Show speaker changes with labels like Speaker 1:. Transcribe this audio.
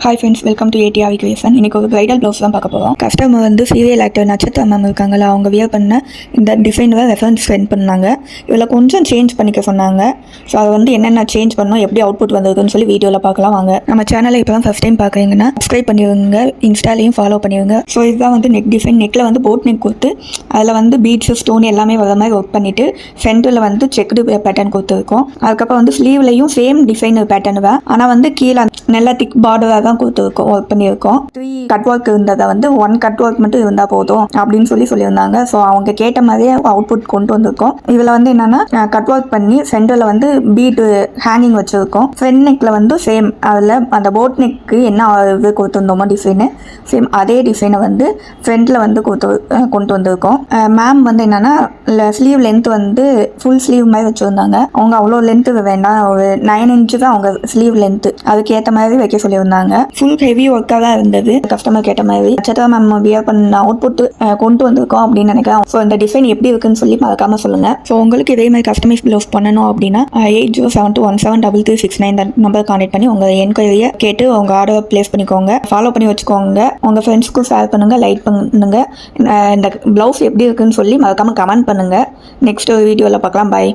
Speaker 1: Hi friends, welcome to ADR creation. இன்றைக்கி ஒரு bridal blouse தான் பார்க்க போகிறோம். கஸ்டமர் வந்து சீரியல் ஆக்டர் நட்சத்திர மேம் இருக்காங்களா, அவங்க வியர் பண்ண இந்த டிசைனில் ரெஃபரன்ஸ் சென்ட் பண்ணாங்க. இதில் கொஞ்சம் சேஞ்ச் பண்ணிக்க சொன்னாங்க. ஸோ அதை வந்து என்னென்ன சேஞ்ச் பண்ணோம், எப்படி அவுட்புட் வந்ததுன்னு சொல்லி வீடியோவில் பார்க்கலாம் வாங்க. நம்ம சேனலை இப்போ தான் ஃபஸ்ட் டைம் பார்க்குறீங்கன்னா சப்ஸ்கிரைப் பண்ணிடுங்க, இன்ஸ்டாலையும் ஃபாலோ பண்ணிடுங்க. ஸோ இதுதான் வந்து நெக் டிசைன். நெக்கில் வந்து போட் நெக் கொடுத்து அதில் வந்து பீட்ஸு ஸ்டோன் எல்லாமே வர மாதிரி ஒர்க் பண்ணிவிட்டு சென்டரில் வந்து செக்குடு பேட்டர்ன் கொடுத்துருக்கோம். அதுக்கப்புறம் வந்து ஸ்லீவ்லையும் சேம் டிசைன் பேட்டர்ன் தான், ஆனால் வந்து கீழே நல்லா திக் பார்டராக தான் கொடுத்துருக்கோம், ஒர்க் பண்ணியிருக்கோம். 3 கட் ஒர்க் இருந்ததை வந்து 1 கட் ஒர்க் மட்டும் இருந்தால் போதும் அப்படின்னு சொல்லியிருந்தாங்க. ஸோ அவங்க கேட்ட மாதிரியே அவுட்புட் கொண்டு வந்திருக்கோம். இதில் வந்து என்னென்னா கட் ஒர்க் பண்ணி சென்டரில் வந்து பீட்டு ஹேங்கிங் வச்சுருக்கோம். ஃப்ரண்ட் நெக்கில் வந்து சேம் அதில் அந்த போட் நெக்கு என்ன இது கொடுத்துருந்தோமோ டிசைனு, சேம் அதே டிசைனை வந்து ஃப்ரண்ட்டில் வந்து கொண்டு வந்திருக்கோம். மேம் வந்து என்னென்னா ஸ்லீவ் லென்த் வந்து ஃபுல் ஸ்லீவ் மாதிரி வச்சுருந்தாங்க. அவங்க அவ்வளோ லென்த்து வேண்டாம், ஒரு 9 இன்ச்சு தான் அவங்க ஸ்லீவ் லென்த்து, அதுக்கேற்ற மாதிரி வைக்க சொல்லியிருந்தாங்க. ஃபுல் ஹெவி ஒர்க்காக தான் இருந்தது. கஸ்டமர் கேட்ட மாதிரி நட்சத்திர மேம் வியர் பண்ண அவுட்புட் கொண்டு வந்திருக்கோம் அப்படின்னு நினைக்கிறேன். ஸோ இந்த டிசைன் எப்படி இருக்குன்னு சொல்லி மறக்காம சொல்லுங்க. ஸோ உங்களுக்கு இதே மாதிரி கஸ்டமைஸ் ப்ளவுஸ் பண்ணணும் அப்படின்னா 8072173369 நம்பர் கான்டெக்ட் பண்ணி உங்கள் என்கொயரியை கேட்டு உங்கள் ஆர்டர் பிளேஸ் பண்ணிக்கோங்க. ஃபாலோ பண்ணி வச்சுக்கோங்க. உங்கள் ஃப்ரெண்ட்ஸ்க்கும் ஷேர் பண்ணுங்க, லைக் பண்ணுங்க. இந்த ப்ளவுஸ் எப்படி இருக்குன்னு சொல்லி மறக்காம கமெண்ட் பண்ணுங்க. நெக்ஸ்ட் வீடியோவில் பார்க்கலாம். பை.